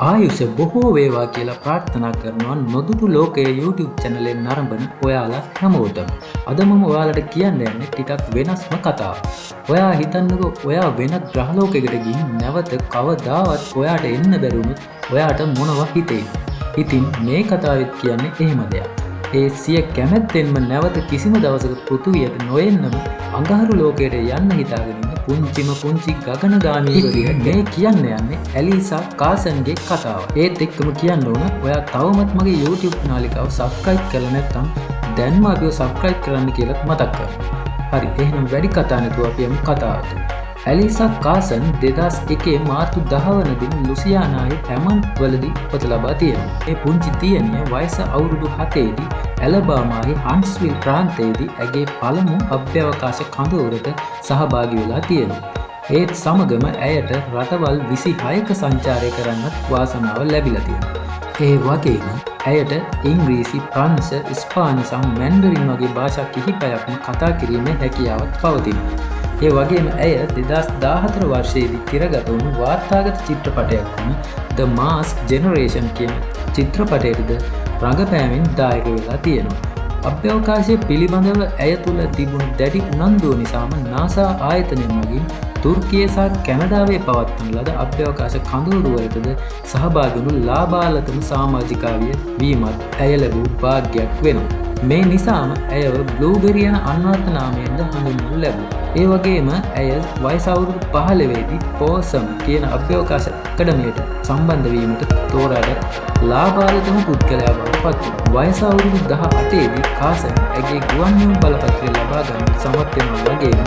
ආයුෂ බොහෝ වේවා කියලා ප්‍රාර්ථනා කරනවා නොදුටු ලෝකයේ YouTube චැනලෙන් නරඹන ඔයාලා හැමෝටම. අද මම ඔයාලට කියන්න යන්නේ ටිකක් වෙනස්ම කතාවක්. ඔයා හිතන්නකෝ ඔයා වෙනත් ග්‍රහලෝකයකට ගිහින් නැවත කවදාවත් ඔයාට එන්න බැරි වුණොත් ඔයාට මොනව හිතෙයිද? ඉතින් මේ කතාවෙත් කියන්නේ එහෙම දෙයක්. ඒ සිය කැමැත්තෙන්ම නැවත කිසිම දවසක පෘථුවියට නොඑන්නම අඟහරු ලෝකයට යන්න හිතාගෙන ඉන්න පුංචි ගගනගාමීවරිය මේ කියන්න යන්නේ ඇලිසා කාසන්ගේ කතාව. ඒත් එක්කම කියන්න ඕන ඔයා තවමත් මගේ YouTube නාලිකාව සබ්ස්ක්‍රයිබ් කරලා නැත්නම් දැන්ම අපිව සබ්ස්ක්‍රයිබ් කරන්න කියලා මතක් කරනවා. හරි, එහෙනම් වැඩි කතා නැතුව අපි යමු කතාවට. ඇලිසා කාසන් 2001 මාර්තු 10 වන දින ලුසියානායේ හැමන්ඩ් වලදී උපත ලබා තියෙනවා. මේ පුංචි තියනිය වයස අවුරුදු 7 දී ඇලබාමාවේ හන්ට්ස්විල් ප්‍රාන්තයේදී ඇගේ පළමු අභ්‍යවකාශ කඳවුරට සහභාගී වෙලා තියෙනවා. ඒත් සමගම ඇයට රටවල් 26ක සංචාරය කරන්නත් වාසනාව ලැබිලා තියෙනවා. ඒ වගේම ඇයට ඉංග්‍රීසි, ප්‍රංශ, ස්පාඤ්ඤ සහ මැන්ඩරින් වගේ භාෂා කිහිපයක්ම කතා කිරීමේ හැකියාවක් පවතිනවා. ඒ වගේම ඇය 2014 වර්ෂයේදී තිරගත වුණු වාර්තාගත චිත්‍රපටයක් වන The Mask Generation කියන චිත්‍රපටයේද රඟපෑමෙන් දායක වෙලා තියෙනවා. අභ්‍යවකාශය පිළිබඳව ඇය තුළ තිබුණු දැඩි උනන්දුව නිසාම NASA ආයතනය මගින් තුර්කියේ සහ කැනඩාවේ පවත්වන ලද අභ්‍යවකාශ කඳවුරුවලටද සහභාගී වුණු ලාබාලතම සමාජිකාවිය වීමත් ඇය ලැබූ වාග්යක් වෙනවා. මේ නිසාම ඇයව බ්ලූබෙරි යන අන්වර්ථ නාමයෙන්ද හඳුන්වනු ලැබුවා. ඒ වගේම ඇය වයස අවුරුදු 15 දී පෝසම් කියන අභ්‍යවකාශ අකාදමියට සම්බන්ධ වීමට තෝරාගත් ලාබාලතම පුද්ගලයා බවට පත් වුණා. වයස අවුරුදු 18 දී කාසන් ඇගේ ගුවන් නියුම් බලපත්‍රය ලබා ගන්නට සමත් වෙනවා. වගේම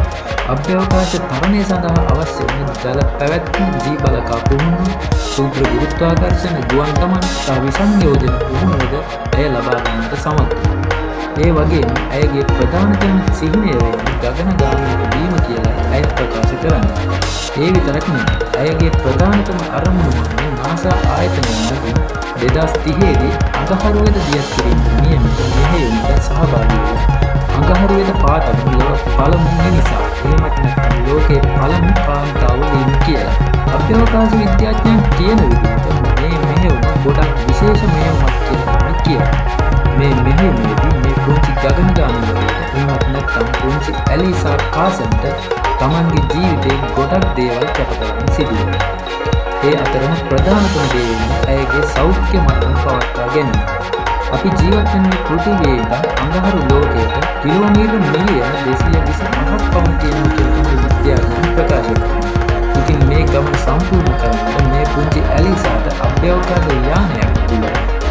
අභ්‍යවකාශ තරණය සඳහා අවශ්‍ය වන ජල පැවැත්ම, ජී බලකා පුහුණුව, සූත්‍ර ගුරුත්වාකර්ෂණ, ගුවන් ගමන් සහ විසංයෝජන පුහුණුවද ඇය ලබා ගන්නට සමත් වුණා. ඒ වගේම ඇයගේ ප්‍රධානතම සිහිනය වෙන්නේ ගගනගාමීක වීම කියලා ඇය ප්‍රකාශ කරන්නේ. ඒ විතරක් නෙවෙයි, ඇයගේ ප්‍රධානතම අරමුණ වන්නේ NASA ආයතනයෙන් මගින් 2030 දී අඟහරු වෙත දියත් කිරීමට නියමිත මෙහෙයුමට සහභාගී වෙලා අඟහරු වෙත පාතම ලෝක පළමු මිනිසා, එහෙමත් නැත්නම් ලෝකයේ පළමු කාන්තාව වීම කියලා. අභ්‍යවකාශ විද්‍යාඥයන් කියන විදිහට මේ මෙහෙයුම ගොඩක් විශේෂ මෙහෙයුමක් කියලා කියනවා. මේ මෙහෙයුමේදී මේ පුංචි ගගනගාමීවරියට, එහෙමත් නැත්නම් පුංචි ඇලිසා කාසන්ට තමන්ගේ ජීවිතේ ගොඩක් දේවල් කැප කරන්න සිදු වෙනවා. ඒ අතරම ප්‍රධානතම දේ වෙන්නේ ඇයගේ සෞඛ්‍ය මට්ටම පවත්වා ගැනීම. අපි ජීවත් වෙන පෘථිවියේ ඉඳන් අඟහරු ලෝකයට කිලෝමීටර් මිලියන 225ක් පමණ තියෙනවා කියලා විද්‍යාඥයන් ප්‍රකාශ කරනවා. ඉතින් මේ ගමන සම්පූර්ණ කරන්නට මේ පුංචි ඇලිසාට අභ්‍යවකාශ යානයක් තුල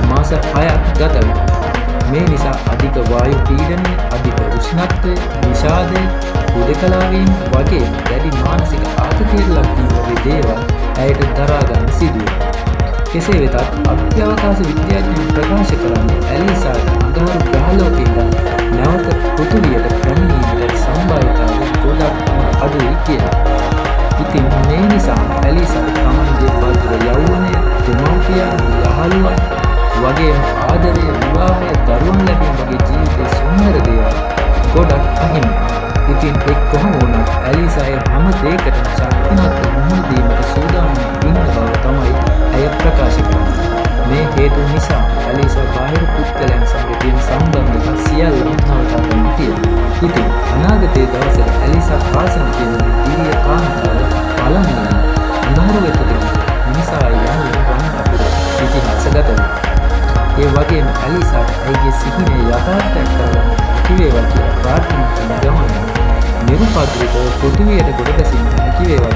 මාස 6ක් ගත වෙනවා. මේ නිසා අධික වායු පීඩනය, අධික උෂ්ණත්වය, විෂාදය, හුදකලා වීම වගේ දැඩි මානසික ආතතියට ලක්වීම වගේ දේවල් ඇයට දරා ගන්න සිදු වෙනවා. කෙසේ වෙතත් අභ්‍යවකාශ විද්‍යාඥයන් ප්‍රකාශ කරන්නේ ඇලිසාට අඟහරු ග්‍රහලෝකයෙන් නැවත පෘථිවියට පැමිණීමට සම්භාවිතාවය ගොඩක් අඩුයි කියලා. ඉතින් මේ නිසා ඇලිසාට තමන්ගේ භද්‍ර යෞවනය, දෙමව්පියන්, යහළුවන් වගේම ආදරය, විවාහය, දරුවන් ලැබීම වගේ ජීවිතයේ සුන්දර දේවල් ගොඩක් අහිමි. ඉතින් එක් කොහොම වුණත් ඇලිසාය හැම දෙයකටම ශක්තිමත් මුහුණ දීමට සූදානම් ඉන්න බව තමයි ඇය ප්‍රකාශ කරන්නේ. මේ හේතු නිසා ඇලිසා බාහිර පුද්ගලයන් සමග තියෙන සම්බන්ධතා සියල්ලම නවතා ගන්න තියෙනවා. ඉතින් අනාගතයේ දවසක ඇලිසා කාසන් කියන දිව්‍ය කාන්තාව පළමුවෙන් අඳුර වෙත දෙන මිනිසා යන වන අපිට ඉතිහාසගත වෙනවා. ඒ වගේම ඇලිසාට ඇයගේ සිහිනය යථාර්ථයක් කරගන්න කිවේවා කියලා ප්‍රාර්ථනා කරන ගමන නිරුපද්‍රිතව පෘථිවියට ගොඩ බැසින්න කිවේවා